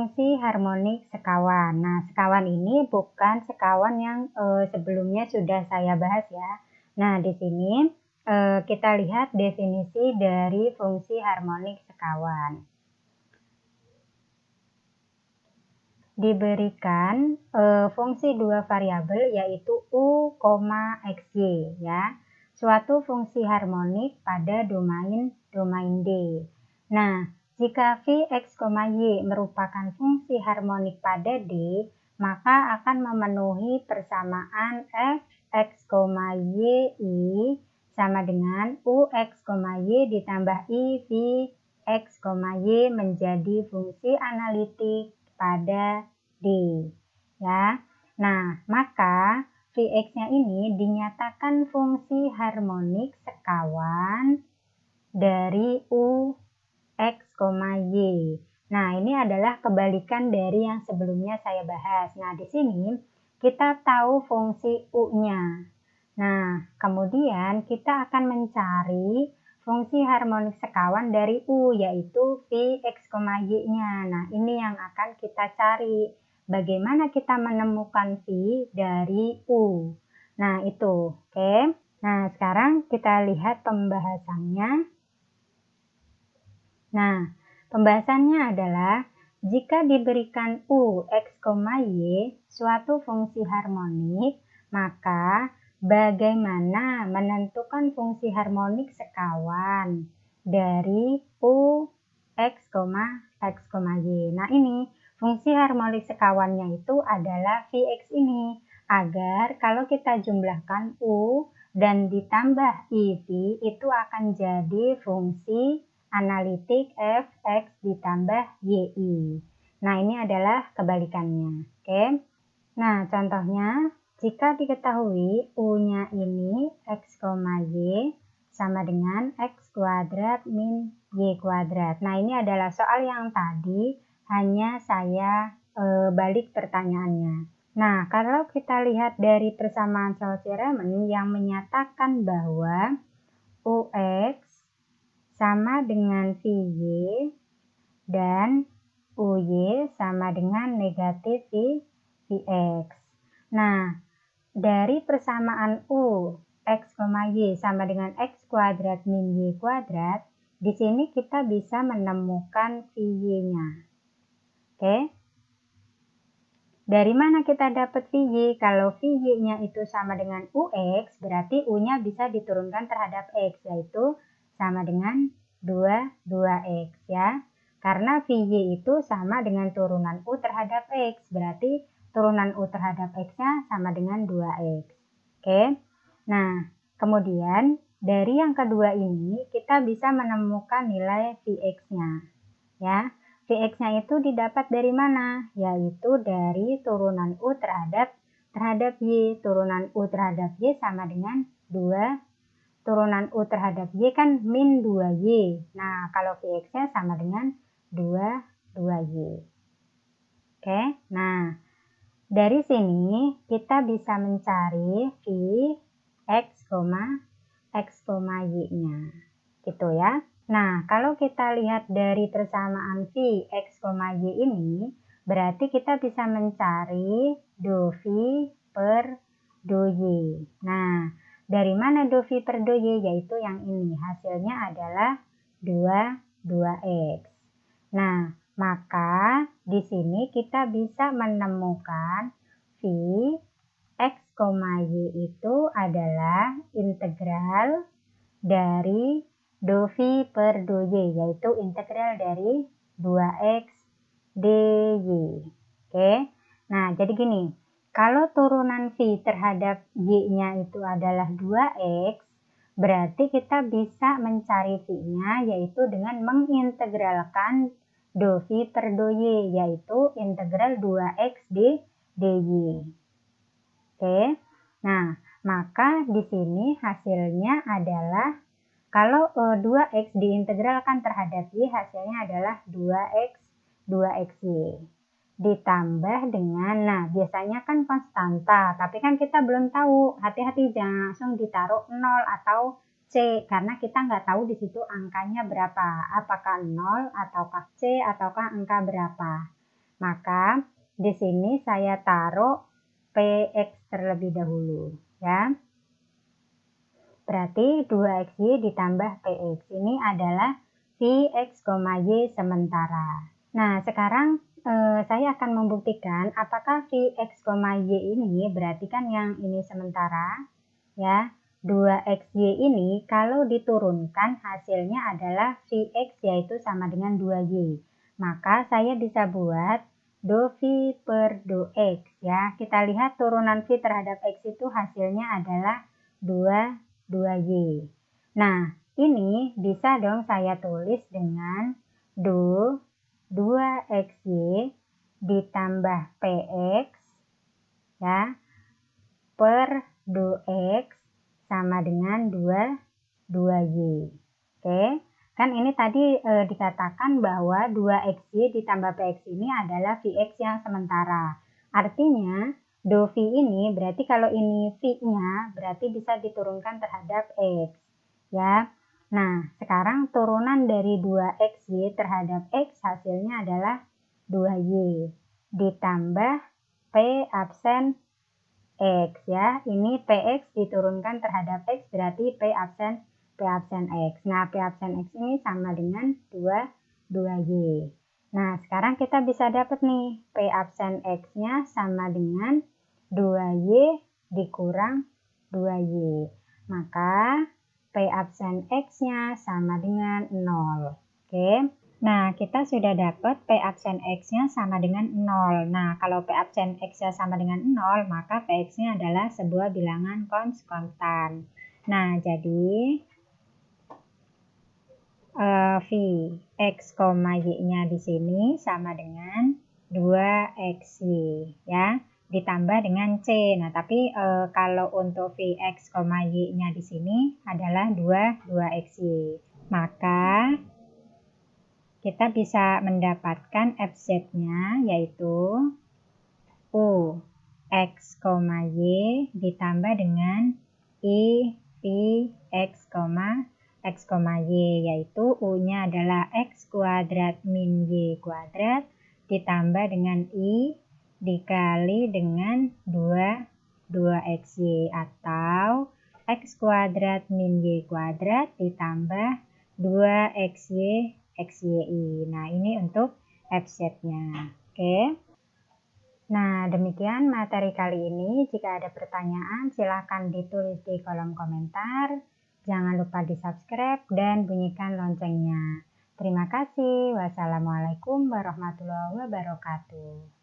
fungsi harmonik sekawan. Nah, sekawan ini bukan sekawan yang sebelumnya sudah saya bahas ya. Nah, di sini kita lihat definisi dari fungsi harmonik sekawan. Diberikan fungsi dua variabel yaitu u, xy ya. Suatu fungsi harmonik pada domain D. Nah, jika Vx, Y merupakan fungsi harmonik pada D, maka akan memenuhi persamaan Fx, Y sama dengan Ux, Y ditambah I, Vx, Y menjadi fungsi analitik pada D. Ya. Nah, maka Vx-nya ini dinyatakan fungsi harmonik sekawan dari U, X, Y. Nah, ini adalah kebalikan dari yang sebelumnya saya bahas. Nah, di sini kita tahu fungsi U-nya. Nah, kemudian kita akan mencari fungsi harmonik sekawan dari U, yaitu Vx, Y-nya. Nah, ini yang akan kita cari. Bagaimana kita menemukan V dari U? Nah, itu. Oke. Nah, sekarang kita lihat pembahasannya. Nah, pembahasannya adalah jika diberikan U, X, Y suatu fungsi harmonik, maka bagaimana menentukan fungsi harmonik sekawan dari U, X, Y. Nah, ini fungsi harmonik sekawannya itu adalah Vx ini, agar kalau kita jumlahkan U dan ditambah IV itu akan jadi fungsi analitik Fx ditambah Y. Nah, ini adalah kebalikannya. Oke. Nah, contohnya jika diketahui U-nya ini X, Y sama dengan X kuadrat min Y kuadrat. Nah, ini adalah soal yang tadi hanya saya balik pertanyaannya. Nah, kalau kita lihat dari persamaan Cauchy-Riemann yang menyatakan bahwa Ux sama dengan Vy dan Uy sama dengan negatif Vx. Nah, dari persamaan U, X, Y sama dengan X kuadrat min Y kuadrat, di sini kita bisa menemukan Vy-nya. Oke. Dari mana kita dapat Vy? Kalau Vy-nya itu sama dengan Ux, berarti U-nya bisa diturunkan terhadap X, yaitu sama dengan 2x ya. Karena Vy itu sama dengan turunan U terhadap X, berarti turunan U terhadap X-nya sama dengan 2x. Oke. Nah, kemudian dari yang kedua ini kita bisa menemukan nilai Vx-nya ya. Vx-nya itu didapat dari mana? Yaitu dari turunan U terhadap Y. Turunan U terhadap Y sama dengan 2. Turunan U terhadap Y kan min 2Y. Nah, kalau Vx-nya sama dengan 2Y. Oke, nah dari sini kita bisa mencari Vx, X, Y-nya. Gitu ya. Nah, kalau kita lihat dari persamaan Vx, Y ini, berarti kita bisa mencari do V per do Y. Nah, dari mana do V per do Y? Yaitu yang ini. Hasilnya adalah 2x. Nah, maka di sini kita bisa menemukan Vx, Y itu adalah integral dari do V per do Y, yaitu integral dari 2x dy. Oke. Nah, jadi gini, kalau turunan V terhadap Y-nya itu adalah 2x, berarti kita bisa mencari V-nya yaitu dengan mengintegralkan do V per do Y, yaitu integral 2x dy. Oke. Nah, maka di sini hasilnya adalah kalau 2x diintegralkan terhadap Y, hasilnya adalah 2xy. Ditambah dengan, nah biasanya kan konstanta, tapi kan kita belum tahu. Hati-hati jangan langsung ditaruh 0 atau C, karena kita nggak tahu di situ angkanya berapa. Apakah 0, ataukah C, ataukah angka berapa. Maka di sini saya taruh Px terlebih dahulu ya. Berarti 2xy ditambah Px ini adalah Vx, Y sementara. Nah, sekarang saya akan membuktikan apakah Vx, Y ini berarti kan yang ini sementara ya. 2xy ini kalau diturunkan hasilnya adalah Vx yaitu sama dengan 2y. Maka saya bisa buat do V per do X ya. Kita lihat turunan V terhadap X itu hasilnya adalah 2y. Nah, ini bisa dong saya tulis dengan do 2xy ditambah Px ya per do X sama dengan 2y. Oke, kan ini tadi dikatakan bahwa 2xy ditambah Px ini adalah Vx yang sementara. Artinya do V ini berarti kalau ini V-nya berarti bisa diturunkan terhadap X ya. Nah, sekarang turunan dari 2xy terhadap X hasilnya adalah 2y ditambah P absen X ya. Ini Px diturunkan terhadap X berarti P absen X. Nah, P absen X ini sama dengan 2y. Nah, sekarang kita bisa dapat nih P absen X-nya sama dengan 2y dikurang 2y. Maka P absen X-nya sama dengan 0. Oke. Nah, kita sudah dapat P absen X-nya sama dengan 0. Nah, kalau P absen X-nya sama dengan 0, maka Px-nya adalah sebuah bilangan konstan. Nah, jadi Vx, Y-nya di sini sama dengan 2xy ya, ditambah dengan C. Nah, tapi kalau untuk Vx, Y-nya di sini adalah 2xy. Maka kita bisa mendapatkan FZ-nya yaitu U X, Y ditambah dengan I V X, Y, yaitu U-nya adalah X kuadrat min Y kuadrat ditambah dengan I dikali dengan 2xy atau X kuadrat min Y kuadrat ditambah 2xy XYI. Nah, ini untuk FZ-nya. Oke. Nah, demikian materi kali ini. Jika ada pertanyaan, silahkan ditulis di kolom komentar. Jangan lupa di-subscribe dan bunyikan loncengnya. Terima kasih. Wassalamualaikum warahmatullahi wabarakatuh.